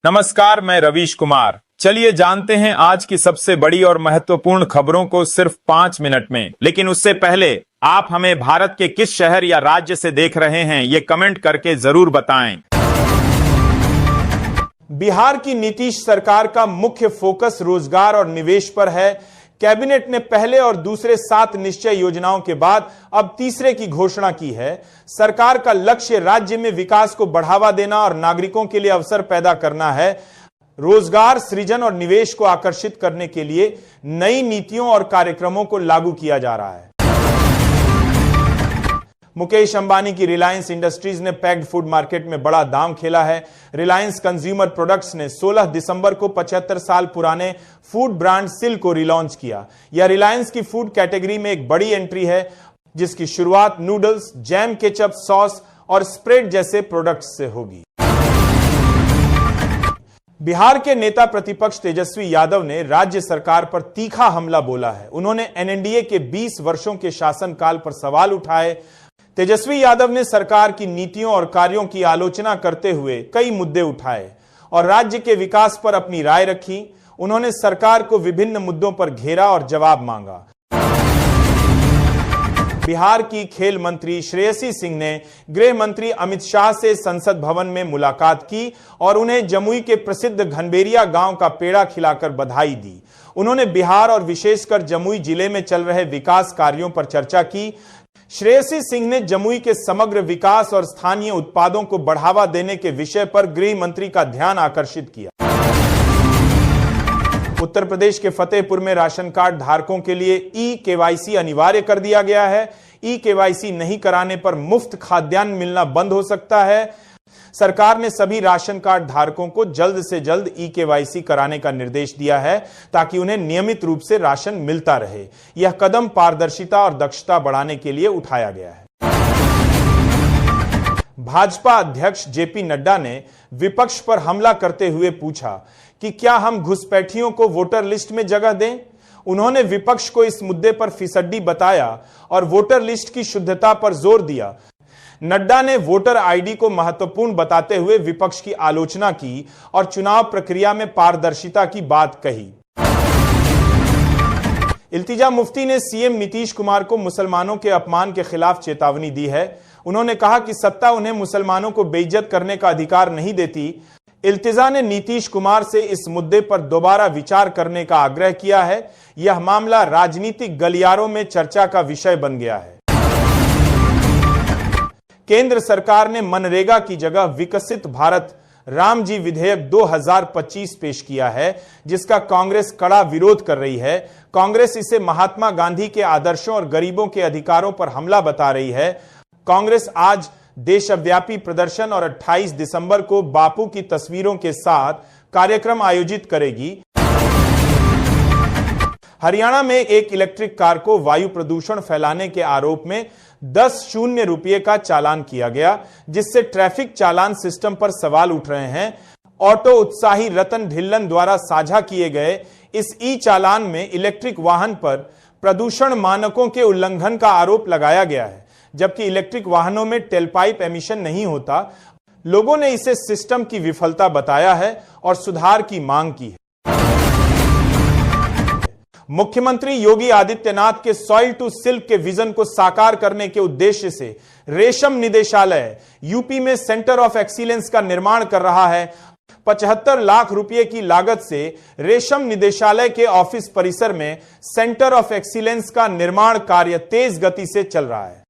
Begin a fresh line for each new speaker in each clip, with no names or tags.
नमस्कार, मैं रवीश कुमार। चलिए जानते हैं आज की सबसे बड़ी और महत्वपूर्ण खबरों को सिर्फ 5 मिनट में। लेकिन उससे पहले आप हमें भारत के किस शहर या राज्य से देख रहे हैं ये कमेंट करके जरूर बताएं।
बिहार की नीतीश सरकार का मुख्य फोकस रोजगार और निवेश पर है। कैबिनेट ने पहले और दूसरे 7 निश्चय योजनाओं के बाद अब तीसरे की घोषणा की है। सरकार का लक्ष्य राज्य में विकास को बढ़ावा देना और नागरिकों के लिए अवसर पैदा करना है। रोजगार सृजन और निवेश को आकर्षित करने के लिए नई नीतियों और कार्यक्रमों को लागू किया जा रहा है। मुकेश अंबानी की रिलायंस इंडस्ट्रीज ने पैक्ड फूड मार्केट में बड़ा दांव खेला है। रिलायंस कंज्यूमर प्रोडक्ट्स ने 16 दिसंबर को 75 साल पुराने फूड ब्रांड सिल को रिलॉन्च किया। यह रिलायंस की फूड कैटेगरी में एक बड़ी एंट्री है, जिसकी शुरुआत नूडल्स, जैम, केचप, सॉस और स्प्रेड जैसे प्रोडक्ट्स से होगी। बिहार के नेता प्रतिपक्ष तेजस्वी यादव ने राज्य सरकार पर तीखा हमला बोला है। उन्होंने एनडीए के 20 वर्षों के शासनकाल पर सवाल उठाए। तेजस्वी यादव ने सरकार की नीतियों और कार्यों की आलोचना करते हुए कई मुद्दे उठाए और राज्य के विकास पर अपनी राय रखी। उन्होंने सरकार को विभिन्न मुद्दों पर घेरा और जवाब मांगा। बिहार की खेल मंत्री श्रेयसी सिंह ने गृह मंत्री अमित शाह से संसद भवन में मुलाकात की और उन्हें जमुई के प्रसिद्ध घनबेरिया गांव का पेड़ा खिलाकर बधाई दी। उन्होंने बिहार और विशेषकर जमुई जिले में चल रहे विकास कार्यों पर चर्चा की। श्रेयसी सिंह ने जमुई के समग्र विकास और स्थानीय उत्पादों को बढ़ावा देने के विषय पर गृह मंत्री का ध्यान आकर्षित किया। उत्तर प्रदेश के फतेहपुर में राशन कार्ड धारकों के लिए ई-केवाईसी अनिवार्य कर दिया गया है। ई-केवाईसी नहीं कराने पर मुफ्त खाद्यान्न मिलना बंद हो सकता है। सरकार ने सभी राशन कार्ड धारकों को जल्द से जल्द ई-केवाईसी कराने का निर्देश दिया है ताकि उन्हें नियमित रूप से राशन मिलता रहे। यह कदम पारदर्शिता और दक्षता बढ़ाने के लिए उठाया गया है। भाजपा अध्यक्ष जेपी नड्डा ने विपक्ष पर हमला करते हुए पूछा कि क्या हम घुसपैठियों को वोटर लिस्ट में जगह दें। उन्होंने विपक्ष को इस मुद्दे पर फिसड्डी बताया और वोटर लिस्ट की शुद्धता पर जोर दिया। नड्डा ने वोटर आईडी को महत्वपूर्ण बताते हुए विपक्ष की आलोचना की और चुनाव प्रक्रिया में पारदर्शिता की बात कही। इल्तिजा मुफ्ती ने सीएम नीतीश कुमार को मुसलमानों के अपमान के खिलाफ चेतावनी दी है। उन्होंने कहा कि सत्ता उन्हें मुसलमानों को बेइज्जत करने का अधिकार नहीं देती। इल्तिजा ने नीतीश कुमार से इस मुद्दे पर दोबारा विचार करने का आग्रह किया है। यह मामला राजनीतिक गलियारों में चर्चा का विषय बन गया है। केंद्र सरकार ने मनरेगा की जगह विकसित भारत राम जी विधेयक 2025 पेश किया है, जिसका कांग्रेस कड़ा विरोध कर रही है। कांग्रेस इसे महात्मा गांधी के आदर्शों और गरीबों के अधिकारों पर हमला बता रही है। कांग्रेस आज देशव्यापी प्रदर्शन और 28 दिसंबर को बापू की तस्वीरों के साथ कार्यक्रम आयोजित करेगी। हरियाणा में एक इलेक्ट्रिक कार को वायु प्रदूषण फैलाने के आरोप में 10 रुपये का चालान किया गया, जिससे ट्रैफिक चालान सिस्टम पर सवाल उठ रहे हैं। ऑटो उत्साही रतन ढिल्लन द्वारा साझा किए गए इस ई चालान में इलेक्ट्रिक वाहन पर प्रदूषण मानकों के उल्लंघन का आरोप लगाया गया है, जबकि इलेक्ट्रिक वाहनों में टेलपाइप एमिशन नहीं होता। लोगों ने इसे सिस्टम की विफलता बताया है और सुधार की मांग की है। मुख्यमंत्री योगी आदित्यनाथ के सॉइल टू सिल्क के विजन को साकार करने के उद्देश्य से रेशम निदेशालय यूपी में सेंटर ऑफ एक्सीलेंस का निर्माण कर रहा है। 75 लाख रुपए की लागत से रेशम निदेशालय के ऑफिस परिसर में सेंटर ऑफ एक्सीलेंस का निर्माण कार्य तेज गति से चल रहा है।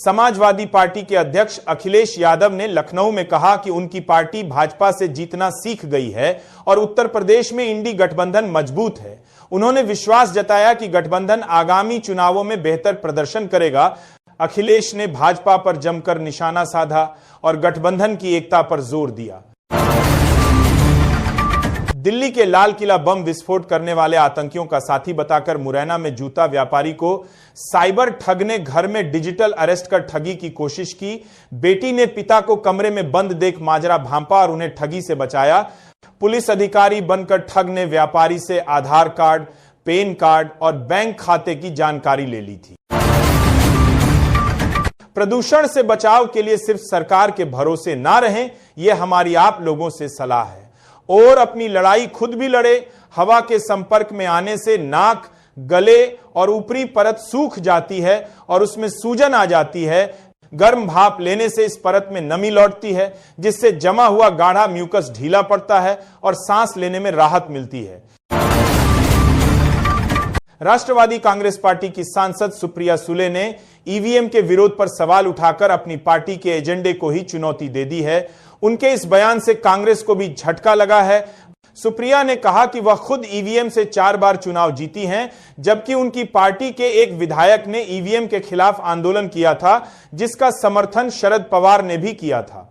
समाजवादी पार्टी के अध्यक्ष अखिलेश यादव ने लखनऊ में कहा कि उनकी पार्टी भाजपा से जीतना सीख गई है और उत्तर प्रदेश में इंडी गठबंधन मजबूत है। उन्होंने विश्वास जताया कि गठबंधन आगामी चुनावों में बेहतर प्रदर्शन करेगा। अखिलेश ने भाजपा पर जमकर निशाना साधा और गठबंधन की एकता पर जोर दिया। दिल्ली के लाल किला बम विस्फोट करने वाले आतंकियों का साथी बताकर मुरैना में जूता व्यापारी को साइबर ठग ने घर में डिजिटल अरेस्ट कर ठगी की कोशिश की। बेटी ने पिता को कमरे में बंद देख माजरा भांपा और उन्हें ठगी से बचाया। पुलिस अधिकारी बनकर ठग ने व्यापारी से आधार कार्ड, पैन कार्ड और बैंक खाते की जानकारी ले ली थी। प्रदूषण से बचाव के लिए सिर्फ सरकार के भरोसे ना रहें, यह हमारी आप लोगों से सलाह है। और अपनी लड़ाई खुद भी लड़े। हवा के संपर्क में आने से नाक, गले और ऊपरी परत सूख जाती है और उसमें सूजन आ जाती है। गर्म भाप लेने से इस परत में नमी लौटती है, जिससे जमा हुआ गाढ़ा म्यूकस ढीला पड़ता है और सांस लेने में राहत मिलती है। राष्ट्रवादी कांग्रेस पार्टी की सांसद सुप्रिया सुले ने ईवीएम के विरोध पर सवाल उठाकर अपनी पार्टी के एजेंडे को ही चुनौती दे दी है। उनके इस बयान से कांग्रेस को भी झटका लगा है। सुप्रिया ने कहा कि वह खुद ईवीएम से 4 बार चुनाव जीती हैं, जबकि उनकी पार्टी के एक विधायक ने ईवीएम के खिलाफ आंदोलन किया था, जिसका समर्थन शरद पवार ने भी किया था।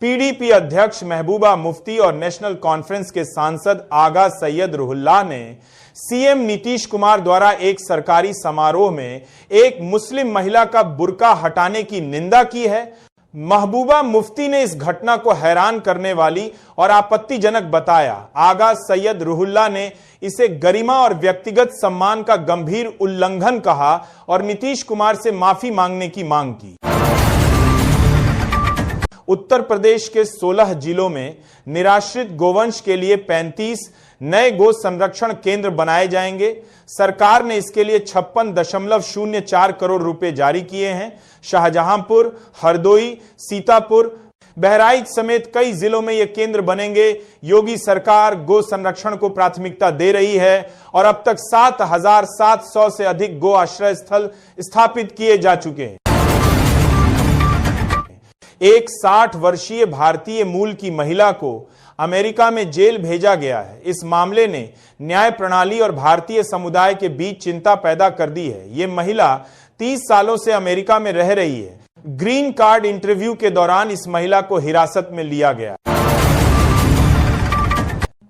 पीडीपी अध्यक्ष महबूबा मुफ्ती और नेशनल कॉन्फ्रेंस के सांसद आगा सैयद रुहुल्लाह ने सीएम नीतीश कुमार द्वारा एक सरकारी समारोह में एक मुस्लिम महिला का बुर्का हटाने की निंदा की है। महबूबा मुफ्ती ने इस घटना को हैरान करने वाली और आपत्तिजनक बताया। आगा सैयद रुहुल्लाह ने इसे गरिमा और व्यक्तिगत सम्मान का गंभीर उल्लंघन कहा और नीतीश कुमार से माफी मांगने की मांग की। उत्तर प्रदेश के 16 जिलों में निराश्रित गोवंश के लिए 35 नए गो संरक्षण केंद्र बनाए जाएंगे। सरकार ने इसके लिए 56.04 करोड़ रुपए जारी किए हैं। शाहजहांपुर, हरदोई, सीतापुर, बहराइच समेत कई जिलों में ये केंद्र बनेंगे। योगी सरकार गो संरक्षण को प्राथमिकता दे रही है और अब तक 7,700 से अधिक गो आश्रय स्थल स्थापित किए जा चुके हैं। एक 60 वर्षीय भारतीय मूल की महिला को अमेरिका में जेल भेजा गया है। इस मामले ने न्याय प्रणाली और भारतीय समुदाय के बीच चिंता पैदा कर दी है। ये महिला 30 सालों से अमेरिका में रह रही है। ग्रीन कार्ड इंटरव्यू के दौरान इस महिला को हिरासत में लिया गया।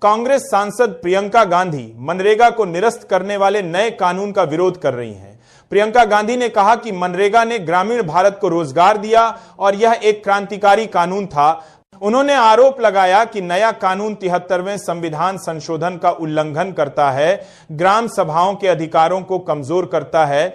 कांग्रेस सांसद प्रियंका गांधी मनरेगा को निरस्त करने वाले नए कानून का विरोध कर रही हैं। प्रियंका गांधी ने कहा कि मनरेगा ने ग्रामीण भारत को रोजगार दिया और यह एक क्रांतिकारी कानून था। उन्होंने आरोप लगाया कि नया कानून 73वें संविधान संशोधन का उल्लंघन करता है, ग्राम सभाओं के अधिकारों को कमजोर करता है।